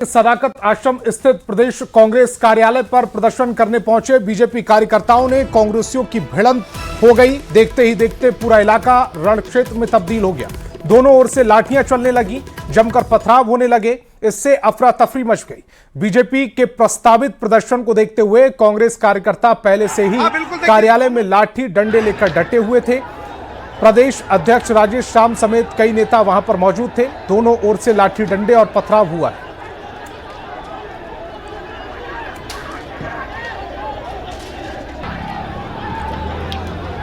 सदाकत आश्रम स्थित प्रदेश कांग्रेस कार्यालय पर प्रदर्शन करने पहुंचे बीजेपी कार्यकर्ताओं ने कांग्रेसियों की भिड़ंत हो गई। देखते ही देखते पूरा इलाका रणक्षेत्र में तब्दील हो गया। दोनों ओर से लाठियां चलने लगी, जमकर पथराव होने लगे। इससे अफरा तफरी मच गई। बीजेपी के प्रस्तावित प्रदर्शन को देखते हुए कांग्रेस कार्यकर्ता पहले से ही कार्यालय में लाठी डंडे लेकर डटे हुए थे। प्रदेश अध्यक्ष राजेश श्याम समेत कई नेता वहां पर मौजूद थे। दोनों ओर से लाठी डंडे और पथराव हुआ है।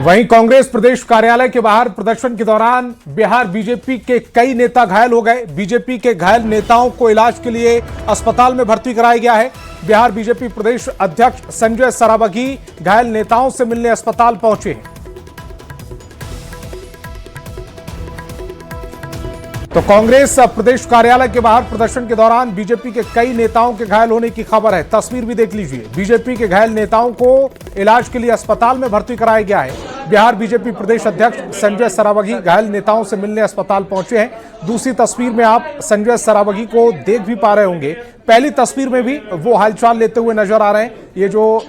वहीं कांग्रेस प्रदेश कार्यालय के बाहर प्रदर्शन के दौरान बिहार बीजेपी के कई नेता घायल हो गए। बीजेपी के घायल नेताओं को इलाज के लिए अस्पताल में भर्ती कराया गया है। बिहार बीजेपी प्रदेश अध्यक्ष संजय सरावगी घायल नेताओं से मिलने अस्पताल पहुंचे हैं। तो कांग्रेस प्रदेश कार्यालय के बाहर प्रदर्शन के दौरान बीजेपी के कई नेताओं के घायल होने की खबर है। तस्वीर भी देख लीजिए। बीजेपी के घायल नेताओं को इलाज के लिए अस्पताल में भर्ती कराया गया है। बिहार बीजेपी प्रदेश अध्यक्ष संजय सरावगी घायल नेताओं से मिलने अस्पताल पहुंचे हैं। दूसरी तस्वीर में आप संजय सरावगी को देख भी पा रहे होंगे। पहली तस्वीर में भी वो हालचाल लेते हुए नजर आ रहे हैं। ये जो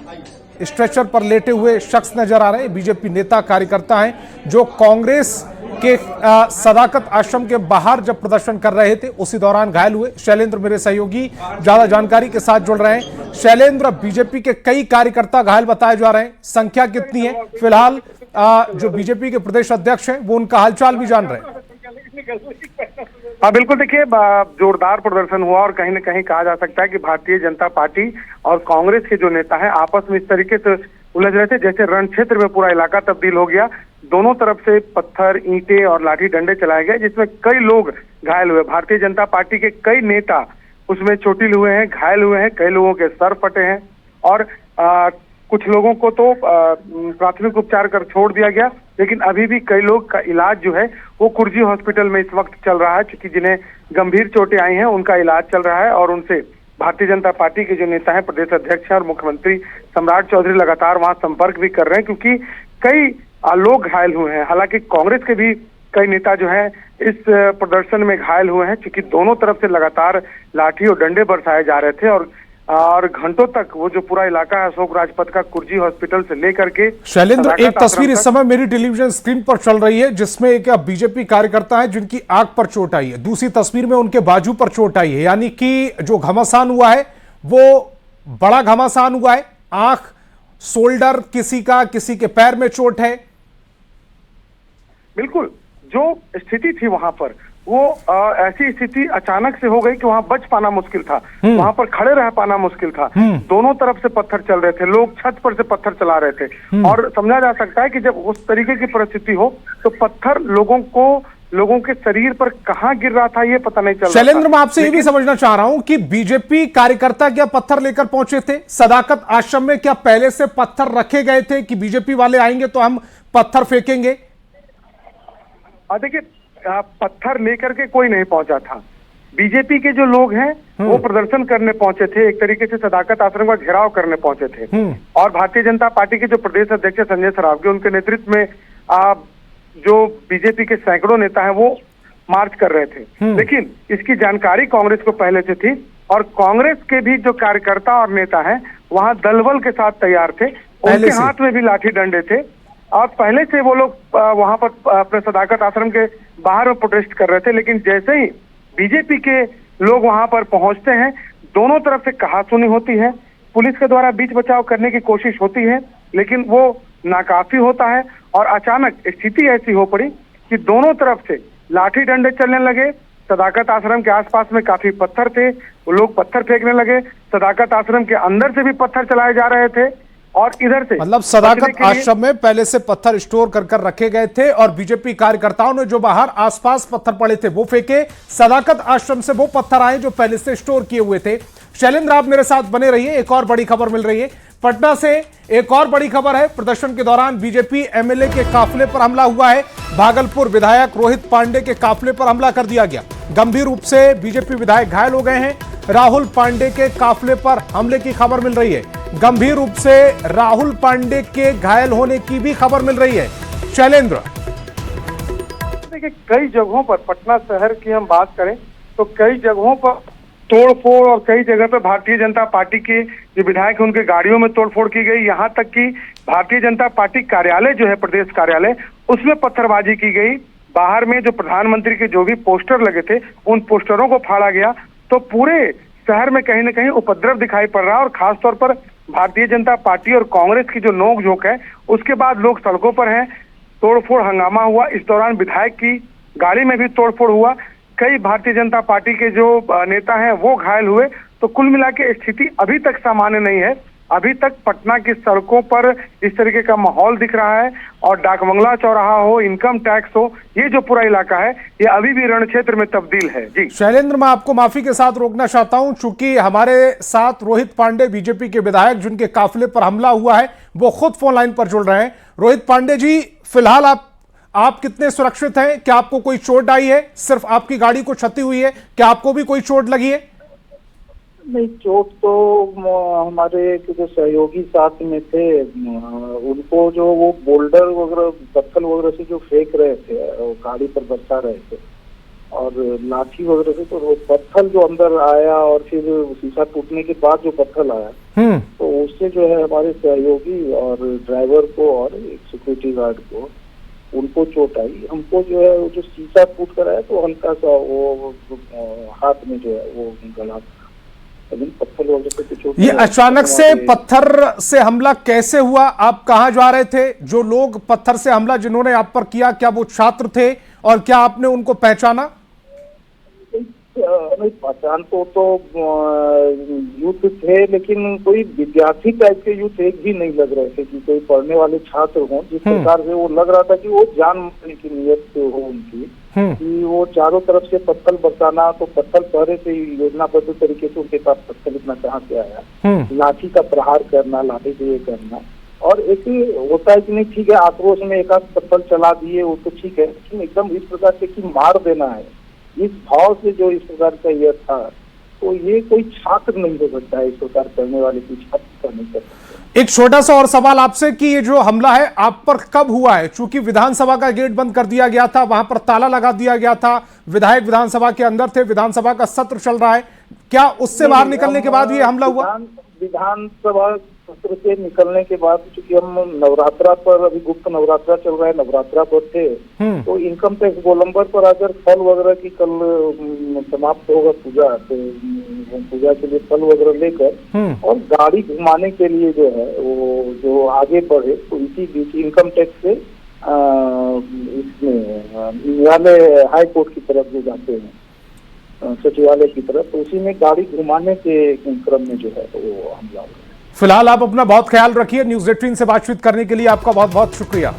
स्ट्रेचर पर लेटे हुए शख्स नजर आ रहे हैं बीजेपी नेता कार्यकर्ता हैं जो कांग्रेस के सदाकत आश्रम के बाहर जब प्रदर्शन कर रहे थे उसी दौरान घायल हुए। शैलेंद्र मेरे सहयोगी ज्यादा जानकारी के साथ जुड़ रहे हैं। शैलेंद्र, बीजेपी के कई कार्यकर्ता घायल बताए जा रहे हैं, संख्या कितनी है? फिलहाल जो बीजेपी के प्रदेश अध्यक्ष हैं वो उनका हालचाल भी जान रहे हैं। हाँ बिल्कुल, देखिए जोरदार प्रदर्शन हुआ और कहीं न कहीं कहा जा सकता है कि भारतीय जनता पार्टी और कांग्रेस के जो नेता हैं आपस में इस तरीके से उलझ रहे थे जैसे रण क्षेत्र में पूरा इलाका तब्दील हो गया। दोनों तरफ से पत्थर, ईंटें और लाठी डंडे चलाए गए जिसमें कई लोग घायल हुए। भारतीय जनता पार्टी के कई नेता उसमें चोटिल हुए हैं, घायल हुए हैं, कई लोगों के सर फटे हैं और कुछ लोगों को तो प्राथमिक उपचार कर छोड़ दिया गया। लेकिन अभी भी कई लोग का इलाज जो है वो कुर्जी हॉस्पिटल में इस वक्त चल रहा है, क्योंकि जिन्हें गंभीर चोटें आई हैं उनका इलाज चल रहा है और उनसे भारतीय जनता पार्टी के जो नेता हैं, प्रदेश अध्यक्ष और मुख्यमंत्री सम्राट चौधरी लगातार वहां संपर्क भी कर रहे हैं क्योंकि कई लोग घायल हुए हैं। हालांकि कांग्रेस के भी कई नेता जो हैं इस प्रदर्शन में घायल हुए हैं क्योंकि दोनों तरफ से लगातार लाठी और डंडे बरसाए जा रहे थे और घंटों तक वो जो पूरा इलाका है अशोक राजपथ का कुर्जी हॉस्पिटल से लेकर के। शैलेंद्र, एक तस्वीर इस समय मेरी टेलीविजन स्क्रीन पर चल रही है जिसमें एक बीजेपी कार्यकर्ता है जिनकी आंख पर चोट आई है। दूसरी तस्वीर में उनके बाजू पर चोट आई है, यानी कि जो घमासान हुआ है वो बड़ा घमासान हुआ है। आंख, शोल्डर किसी के पैर में चोट है। बिल्कुल, जो स्थिति थी वहां पर वो ऐसी स्थिति अचानक से हो गई कि वहां बच पाना मुश्किल था, वहां पर खड़े रह पाना मुश्किल था। दोनों तरफ से पत्थर चल रहे थे, लोग छत पर से पत्थर चला रहे थे और समझा जा सकता है कि जब उस तरीके की परिस्थिति हो तो पत्थर लोगों के शरीर पर कहां गिर रहा था ये पता नहीं चल रहा। शैलेंद्र, मैं आपसे ये भी समझना चाह रहा हूं कि बीजेपी कार्यकर्ता क्या पत्थर लेकर पहुंचे थे सदाकत आश्रम में? क्या पहले से पत्थर रखे गए थे कि बीजेपी वाले आएंगे तो हम पत्थर फेंकेंगे? देखिए, पत्थर लेकर के कोई नहीं पहुंचा था। बीजेपी के जो लोग हैं वो प्रदर्शन करने पहुंचे थे, एक तरीके से सदाकत आश्रम का घेराव करने पहुंचे थे और भारतीय जनता पार्टी के जो प्रदेश अध्यक्ष संजय सरावगी उनके नेतृत्व में जो बीजेपी के सैकड़ों नेता हैं वो मार्च कर रहे थे। लेकिन इसकी जानकारी कांग्रेस को पहले से थी और कांग्रेस के भी जो कार्यकर्ता और नेता हैं वहां दलबल के साथ तैयार थे। उनके हाथ में भी लाठी डंडे थे और पहले से वो लोग वहां पर अपने सदाकत आश्रम के बाहर में प्रोटेस्ट कर रहे थे। लेकिन जैसे ही बीजेपी के लोग वहां पर पहुंचते हैं दोनों तरफ से कहासुनी होती है, पुलिस के द्वारा बीच बचाव करने की कोशिश होती है लेकिन वो नाकाफी होता है और अचानक स्थिति ऐसी हो पड़ी कि दोनों तरफ से लाठी डंडे चलने लगे। सदाकत आश्रम के आसपास में काफी पत्थर थे, वो लोग पत्थर फेंकने लगे। सदाकत आश्रम के अंदर से भी पत्थर चलाए जा रहे थे और इधर से मतलब सदाकत आश्रम में पहले से पत्थर स्टोर कर रखे गए थे और बीजेपी कार्यकर्ताओं ने जो बाहर आसपास पत्थर पड़े थे वो फेंके। सदाकत आश्रम से वो पत्थर आए जो पहले से स्टोर किए हुए थे। शैलेंद्र, आप मेरे साथ बने रहिए। एक और बड़ी खबर मिल रही है पटना से। एक और बड़ी खबर है, प्रदर्शन के दौरान बीजेपी एमएलए के काफिले पर हमला हुआ है। भागलपुर विधायक रोहित पांडे के काफिले पर हमला कर दिया गया। गंभीर रूप से बीजेपी विधायक घायल हो गए हैं। राहुल पांडे के काफिले पर हमले की खबर मिल रही है। गंभीर रूप से राहुल पांडे के घायल होने की भी खबर मिल रही है। शैलेंद्र, देखिए, कई जगहों पर पटना शहर की हम बात करें तो कई जगहों पर तोड़फोड़ और कई जगह पे भारतीय जनता पार्टी के जो विधायक हैं उनके गाड़ियों में तोड़फोड़ की गई। यहाँ तक कि भारतीय जनता पार्टी कार्यालय जो है प्रदेश कार्यालय, उसमें पत्थरबाजी की गई। बाहर में जो प्रधानमंत्री के जो भी पोस्टर लगे थे उन पोस्टरों को फाड़ा गया। तो पूरे शहर में कहीं ना कहीं उपद्रव दिखाई पड़ रहा है और खासतौर पर भारतीय जनता पार्टी और कांग्रेस की जो नोकझोंक है उसके बाद लोग सड़कों पर हैं। तोड़फोड़ हंगामा हुआ। इस दौरान विधायक की गाड़ी में भी तोड़फोड़ हुआ। कई भारतीय जनता पार्टी के जो नेता हैं वो घायल हुए। तो कुल मिला के स्थिति अभी तक सामान्य नहीं है। अभी तक पटना की सड़कों पर इस तरीके का माहौल दिख रहा है और डाकबंगला चौराहा हो, इनकम टैक्स हो, ये जो पूरा इलाका है ये अभी भी रण क्षेत्र में तब्दील है। जी शैलेंद्र, मैं आपको माफी के साथ रोकना चाहता हूं, चूंकि हमारे साथ रोहित पांडे बीजेपी के विधायक जिनके काफिले पर हमला हुआ है वो खुद फोन लाइन पर जुड़ रहे हैं। रोहित पांडे जी, फिलहाल आप कितने सुरक्षित हैं? क्या आपको कोई चोट आई है? सिर्फ आपकी गाड़ी को क्षति हुई है? क्या आपको भी कोई चोट लगी है? नहीं, चोट तो हमारे जो सहयोगी साथ में थे उनको जो वो बोल्डर वगैरह पत्थर वगैरह से जो फेंक रहे थे और गाड़ी पर बरसा रहे थे और लाठी वगैरह से, तो वो पत्थर जो अंदर आया और फिर शीशा टूटने के बाद जो पत्थर आया तो उससे जो है हमारे सहयोगी और ड्राइवर को और एक सिक्योरिटी गार्ड को उनको चोट आई। हमको जो है वो जो शीशा टूट कर आया तो हल्का सा वो हाथ में जो है वो गला। पत्थर वगैरह से चोट। ये अचानक से पत्थर से हमला कैसे हुआ? आप कहाँ जा रहे थे? जो लोग पत्थर से हमला जिन्होंने आप पर किया, क्या वो छात्र थे और क्या आपने उनको पहचाना? नहीं, पहचान तो यूथ थे, लेकिन कोई विद्यार्थी टाइप के यूथ एक भी नहीं लग रहे थे कि कोई पढ़ने वाले छात्र हों। जिस प्रकार से वो लग रहा था कि वो जान मारने की नीयत से हो उनकी, कि वो चारों तरफ से पत्थर बरसाना, तो पत्थर पहले से योजनाबद्ध तरीके से उनके पास पत्थर इतना कहाँ से आया, लाठी का प्रहार करना, लाठी से ये करना। और एक होता है कि नहीं ठीक है आक्रोश में एक आध पत्थर चला दिए वो तो ठीक है, लेकिन एकदम इस प्रकार से कि मार देना है इस भाव से जो इस प्रकार का यह था, तो ये कोई छात्र नहीं हो सकता है। इस प्रकार करने वाले कोई छात्र नहीं कर सकते। एक छोटा सा और सवाल आपसे कि ये जो हमला है आप पर कब हुआ है? चूंकि विधानसभा का गेट बंद कर दिया गया था, वहां पर ताला लगा दिया गया था, विधायक विधानसभा के अंदर थे, विधानसभा का सत्र चल रहा है, क्या उससे बाहर निकलने के बाद ये हमला हुआ? विधानसभा सत्र से निकलने के बाद, चूंकि हम नवरात्रा पर, अभी गुप्त नवरात्रा चल रहा है, नवरात्रा पर थे, तो इनकम टैक्स गोलंबर पर आकर फल वगैरह की कल समाप्त होगा पूजा, तो पूजा के लिए फल वगैरह लेकर और गाड़ी घुमाने के लिए जो है वो जो आगे बढ़े, तो इसी बीच इनकम टैक्स से इसमें न्यायालय हाई कोर्ट की तरफ जो जाते हैं सचिवालय की तरफ, तो उसी में गाड़ी घुमाने के क्रम में जो है वो हमला हुआ। फिलहाल आप अपना बहुत ख्याल रखिए। न्यूज़ 18 से बातचीत करने के लिए आपका बहुत बहुत शुक्रिया।